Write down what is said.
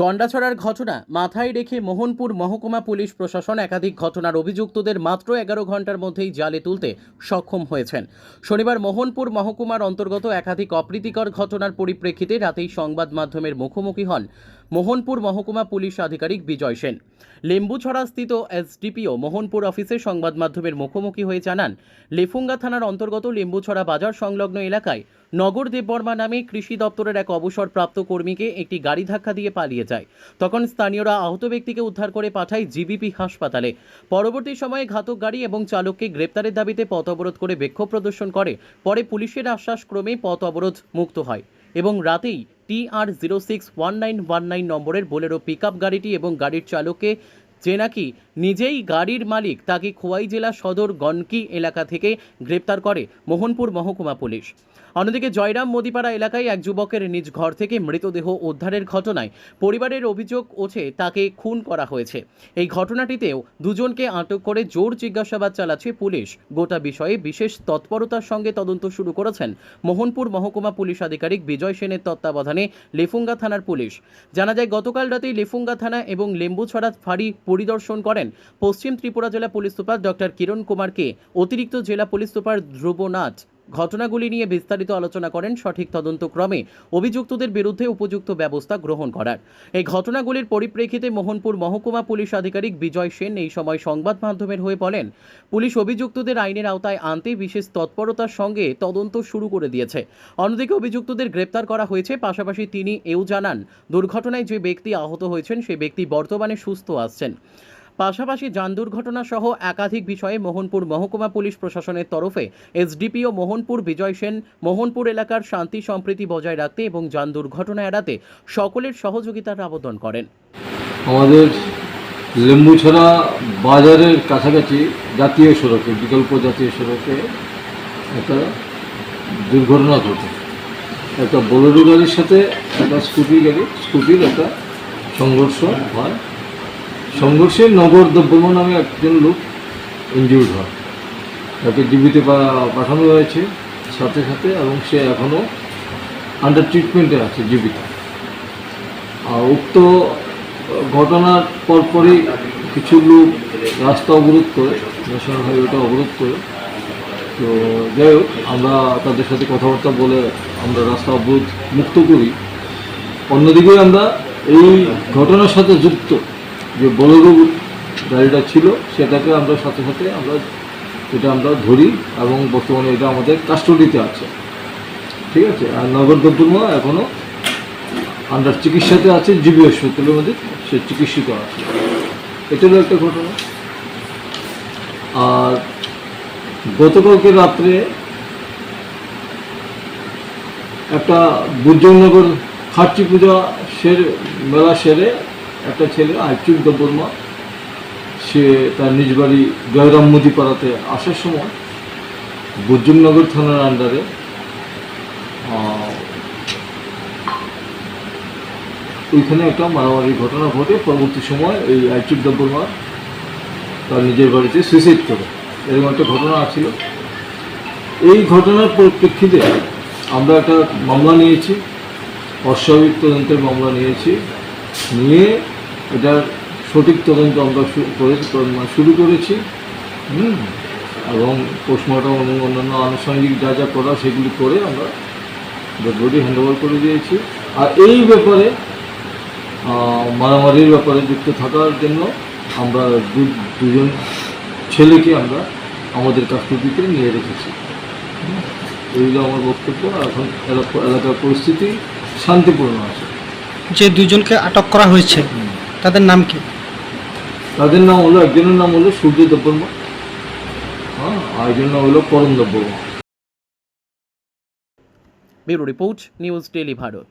গন্ডাছড়ার ঘটনা মাথায় রেখে মোহনপুর মহকুমা পুলিশ প্রশাসন একাধিক ঘটনার অভিযুক্তদের মাত্র 11 ঘন্টার মধ্যেই জালে তুলতে সক্ষম হয়েছেন। শনিবার মোহনপুর মহকুমার অন্তর্গত একাধিক অপ্রীতিকর ঘটনার পরিপ্রেক্ষিতে রাতেই সংবাদ মাধ্যমের মুখোমুখি হন মোহনপুর মহকুমা পুলিশ আধিকারিক বিজয় সেন। লেম্বুছড়া স্থিত এসডিপিও মোহনপুর অফিসে সংবাদ মাধ্যমের মুখোমুখি হয়ে জানান, লেফুঙ্গা থানার অন্তর্গত লেম্বুছড়া বাজার সংলগ্ন এলাকায় নগর দেববর্মা নামে কৃষি দপ্তরের এক অবসরপ্রাপ্ত কর্মীকে একটি গাড়ি ধাক্কা দিয়ে পালিয়ে যায়। তখন স্থানীয়রা আহত ব্যক্তিকে উদ্ধার করে পাঠায় জিবিপি হাসপাতালে। পরবর্তী সময়ে ঘাতক গাড়ি এবং চালককে গ্রেপ্তারের দাবিতে পথ অবরোধ করে বিক্ষোভ প্রদর্শন করে। পরে পুলিশের আশ্বাস ক্রমে পথ অবরোধ মুক্ত হয় এবং রাতেই TR061919 নম্বরের বোলেরো পিকআপ গাড়িটি এবং গাড়ির চালককে, যে নাকি নিজেই গাড়ির মালিক, তাকে খোয়াই জেলা সদর গনকি এলাকা থেকে গ্রেপ্তার করে মোহনপুর মহকুমা পুলিশ। অন্যদিকে জয়রাম মোদিপাড়া এলাকায় এক যুবকের নিজ ঘর থেকে মৃতদেহ উদ্ধারের ঘটনায় পরিবারের অভিযোগ ওঠে তাকে খুন করা হয়েছে। এই ঘটনাটিতেও দুজনকে আটক করে জোর জিজ্ঞাসাবাদ চালাচ্ছে পুলিশ। গোটা বিষয়ে বিশেষ তৎপরতার সঙ্গে তদন্ত শুরু করেছেন মোহনপুর মহকুমা পুলিশ আধিকারিক বিজয় সেনের তত্ত্বাবধানে লেফুঙ্গা থানার পুলিশ। জানা যায়, গতকাল রাতেই লেফুঙ্গা থানা এবং লেম্বুছড়া ফাঁড়ি পরিদর্শন করেন পশ্চিম ত্রিপুরা জেলা পুলিশ সুপার ডক্টর কিরণ কুমারকে অতিরিক্ত জেলা পুলিশ সুপার ধ্রুবনাথ। ঘটনাগুলি নিয়ে বিস্তারিত আলোচনা করেন সঠিক তদন্তক্রমে অভিযুক্তদের বিরুদ্ধে উপযুক্ত ব্যবস্থা গ্রহণ করার। এই ঘটনাগুলির পরিপ্রেক্ষিতে মোহনপুর মহকুমা পুলিশ আধিকারিক বিজয় সেন এই সময় সংবাদ মাধ্যমের হয়ে বলেন, পুলিশ অভিযুক্তদের আইনের আওতায় আনতে বিশেষ তৎপরতার সঙ্গে তদন্ত শুরু করে দিয়েছে। অন্যদিকে অভিযুক্তদের গ্রেপ্তার করা হয়েছে। পাশাপাশি তিনি এও জানান, দুর্ঘটনায় যে ব্যক্তি আহত হয়েছেন সে ব্যক্তি বর্তমানে সুস্থ আছেন। পাশাপাশি যান দুর্ঘটনা সহ একাধিক বিষয়ে মোহনপুর মহকুমা পুলিশ প্রশাসনের তরফে এসডিপিও মোহনপুর বিজয় সেন মোহনপুর এলাকার শান্তি সম্প্রীতি বজায় রাখতে এবং যান দুর্ঘটনা এড়াতে সকলের সহযোগিতার আবেদন করেন। আমাদের লেম্বুছড়া বাজারের কাছাকাছি জাতীয় সড়কে, বিকল্প জাতীয় সড়কে একটা দুর্ঘটনা ঘটে। একটা বোলেরো গাড়ির সাথে একটা স্কুটির একটা সংঘর্ষ হয়। সংঘর্ষে নগর দেববর্মা নামে একজন লোক ইনজিউর্ড হয়। তাকে জীবিত পাঠানো হয়েছে সাথে সাথে, এবং সে এখনও আন্ডার ট্রিটমেন্টে আছে জীবিত। আর উক্ত ঘটনার পরপরই কিছু লোক রাস্তা অবরোধ করে, ন্যাশনাল হাইওয়েটা অবরোধ করে। তো যাই হোক, আমরা তাদের সাথে কথাবার্তা বলে আমরা রাস্তা অবরোধ মুক্ত করি। অন্যদিকে আমরা এই ঘটনার সাথে যুক্ত যে বোলেরো গাড়িটা ছিল সেটাকে আমরা সাথে সাথে আমরা ধরি এবং বর্তমানে এটা আমাদের কাস্টডিতে আছে। ঠিক আছে। আর নগর দেববর্মা এখনও আন্ডার চিকিৎসাতে আছে, জিবি হাসপাতালের মধ্যে সে চিকিৎসিত আছে। এটারও একটা ঘটনা। আর গতকালকে রাত্রে একটা বুদ্ধনগর খার্চি পূজা মেলা সেরে একটা ছেলে আইচুক দেববর্মা, সে তার নিজ বাড়ি জয়রাম মোদিপাড়াতে আসার সময় বুদ্ধনগর থানার আন্ডারে ওইখানে একটা মারামারির ঘটনা ঘটে। পরবর্তী সময় এই আইচুক দেববর্মা তার নিজের বাড়িতে সুইসাইড করে, এরকম একটা ঘটনা ছিল। এই ঘটনার পরিপ্রেক্ষিতে আমরা একটা মামলা নিয়েছি, অস্বাভাবিক তদন্তের মামলা নিয়ে এটার সঠিক তদন্ত আমরা শুরু করেছি এবং পোস্টমর্টম এবং অন্যান্য আনুষঙ্গিক যা যা করা সেগুলি করে আমরা বডি হ্যান্ডওভার করে দিয়েছি। আর এই ব্যাপারে মারামারির ব্যাপারে যুক্ত থাকার জন্য আমরা দুজন ছেলেকে আমরা আমাদের কাস্টডিতে নিয়ে রেখেছি। এইগুলো আমার বক্তব্য। এখন এলাকার পরিস্থিতি শান্তিপূর্ণ আছে। যে দুজনকে আটক করা হয়েছে তাদের নাম কি? তাদের নাম হলো, একজনের নাম হলো সূর্য দেববর্মা, আর একজনের নাম হলো পরম Debbarma. Bureau report, news daily Bharat.